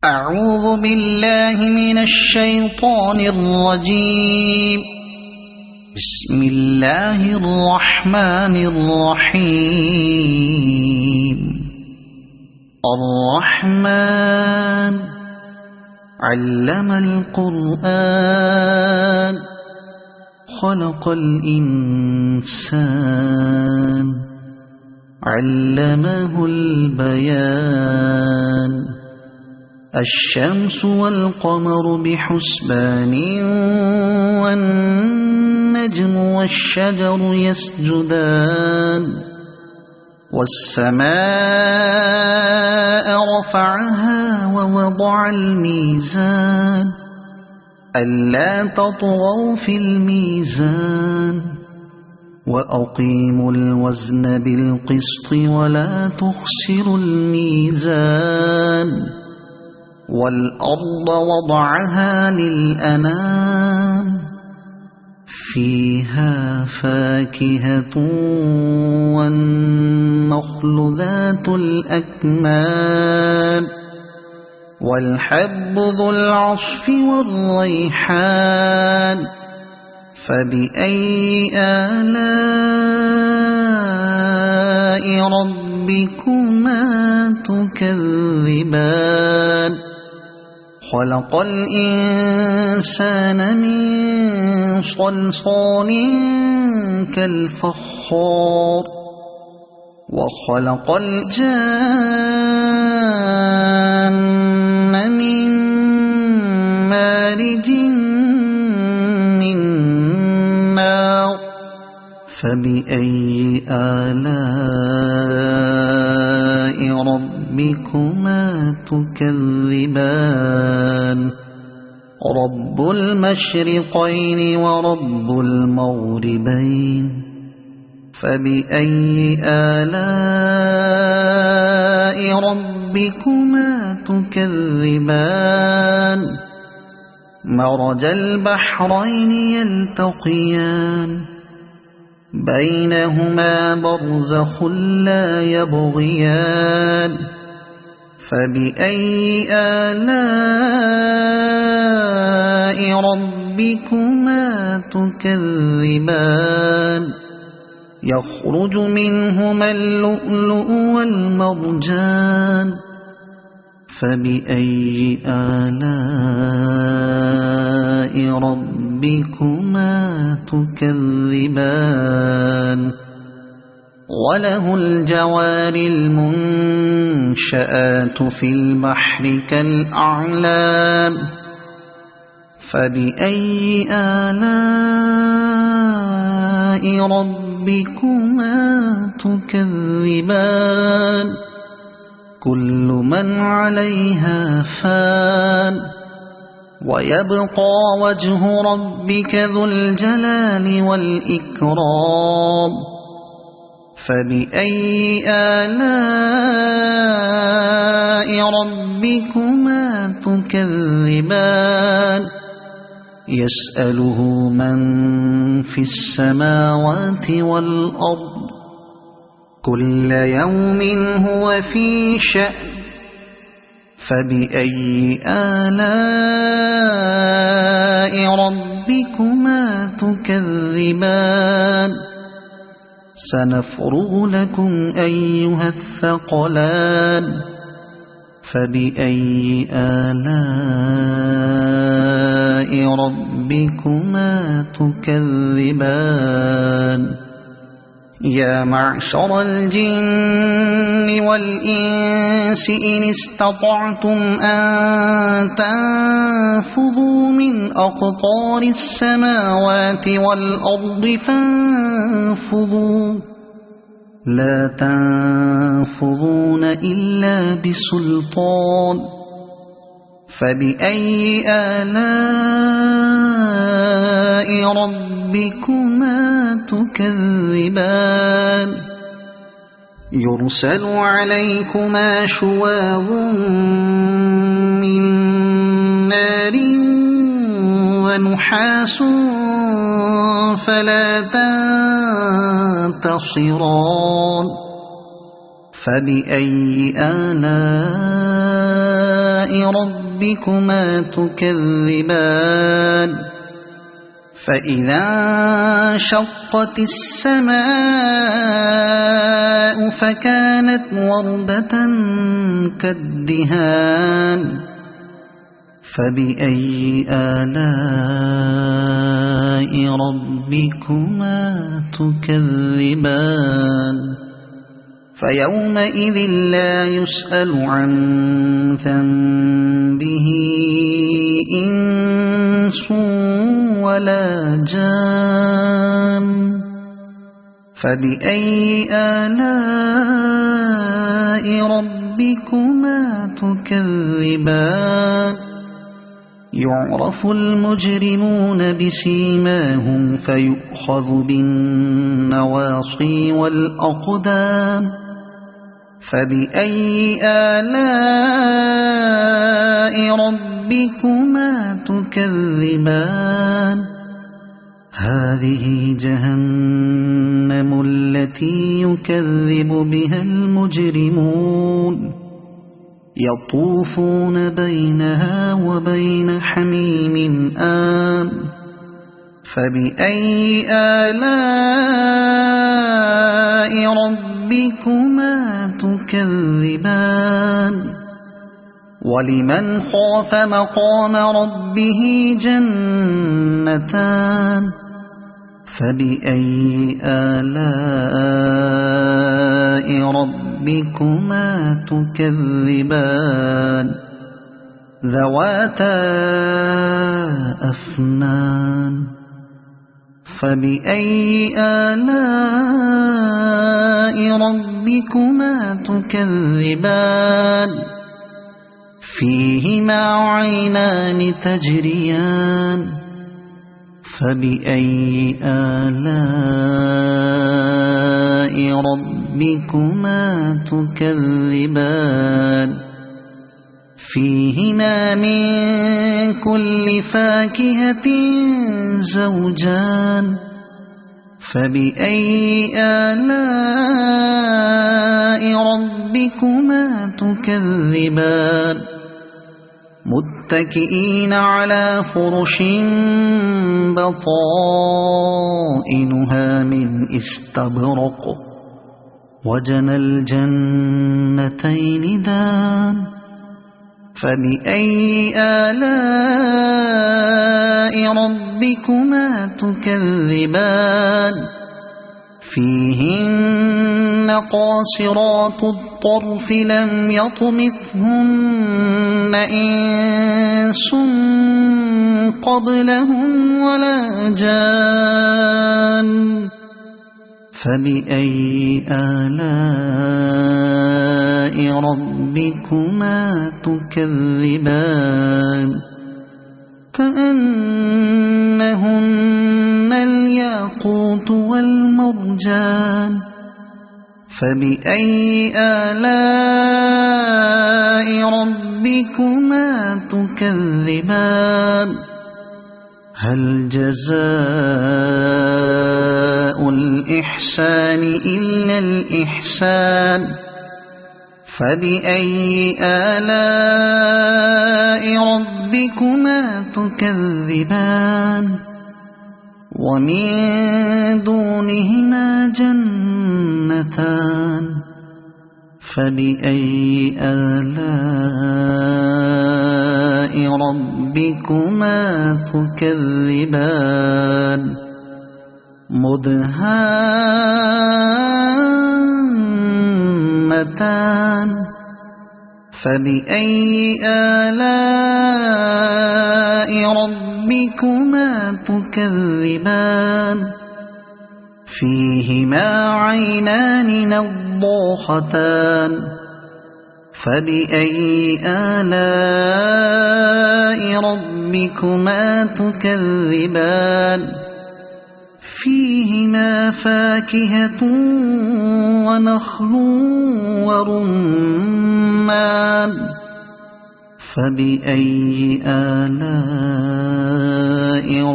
أعوذ بالله من الشيطان الرجيم. بسم الله الرحمن الرحيم. الرحمن علم القرآن خلق الإنسان علمه البيان. الشمس والقمر بحسبان والنجم والشجر يسجدان. والسماء رفعها ووضع الميزان ألا تطغوا في الميزان وأقيموا الوزن بالقسط ولا تخسروا الميزان. والأرض وضعها للأنام فيها فاكهة والنخل ذات الأكمام والحب ذو العصف والريحان. فبأي آلاء ربكما تكذبان. خلق الإنسان من صلصال كالفخار وخلق الجان من مارج من نار. فبأي آلاء ربكما تكذبان. رب المشرقين ورب المغربين. فبأي آلاء ربكما تكذبان. مرج البحرين يلتقيان بينهما برزخ لا يبغيان. فبأي آلاء ربكما تكذبان. يخرج منهما اللؤلؤ والمرجان. فبأي آلاء ربكما تكذبان. وله الجوار المنشآت في البحر كالأعلام. فبأي آلاء ربكما تكذبان. كل من عليها فان ويبقى وجه ربك ذو الجلال والإكرام. فبأي آلاء ربكما تكذبان. يسأله من في السماوات والأرض كل يوم هو في شأن. فبأي آلاء ربكما تكذبان. سنفرغ لكم أيها الثقلان. فبأي آلاء ربكما تكذبان. يا معشر الجن والإنس إن استطعتم أن تنفذوا من أقطار السماوات والأرض فانفذوا لا تنفذون إلا بسلطان. فبأي آلاء ربكما تكذبان. يرسل عليكما شواظ من نار ونحاس فلا تنتصران. فبأي آلاء ربكما تكذبان فإذا انشقت السماء فكانت وردة كالدهان فبأي آلاء ربكما تكذبان فيومئذ لا يسأل عن ذنبه إنس ولا جان فبأي آلاء ربكما تكذبان يعرف المجرمون بسيماهم فيؤخذ بالنواصي والأقدام فبأي آلاء ربكما تكذبان هذه جهنم التي يكذب بها المجرمون يطوفون بينها وبين حميم آن فبأي آلاء ربكما تكذبان ولمن خاف مقام ربه جنتان فبأي آلاء ربكما تكذبان ذواتا أفنان فبأي آلاء ربكما تكذبان فيهما عينان تجريان فبأي آلاء ربكما تكذبان فيهما من كل فاكهة زوجان فبأي آلاء ربكما تكذبان متكئين على فرش بطائنها من استبرق وجنى الجنتين دان فبأي آلاء ربكما تكذبان فيهن قاصرات الطرف لم يطمثهن إنس قبلهم ولا جان فبأي آلاء ربكما تكذبان كأنهن الياقوت والمرجان فبأي آلاء ربكما تكذبان هل جزاء الإحسان إلا الإحسان فبأي آلاء ربكما تكذبان ومن دونهما جنتان فبأي آلاء ربكما تكذبان مدهامتان فبأي آلاء ربكما تكذبان فيهما عينان نضاختان فبأي آلاء ربكما تكذبان فيهما فاكهة ونخل ورمان فبأي آلاء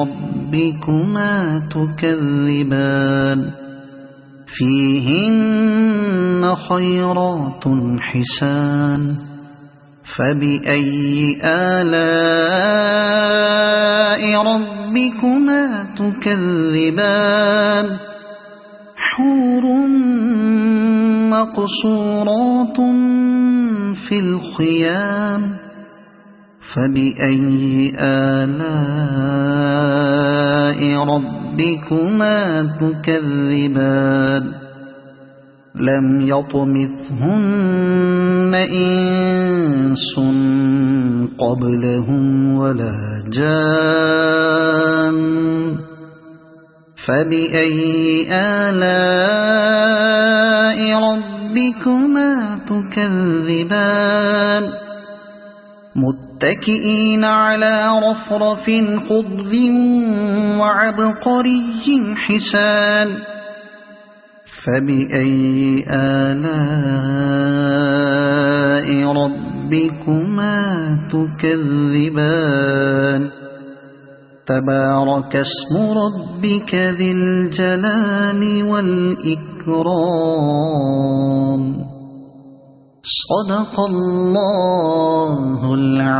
ربكما تكذبان فيهن خيرات حسان فبأي آلاء ربكما تكذبان حور مقصورات في الخيام فبأي آلاء ربكما تكذبان لم يطمثهن إنس قبلهم ولا جان فبأي آلاء ربكما تكذبان متكئين على رفرف خضر وعبقري حسان فبأي آلاء ربكما تكذبان تبارك اسم ربك ذي الجلال والإكرام صدق الله العظيم.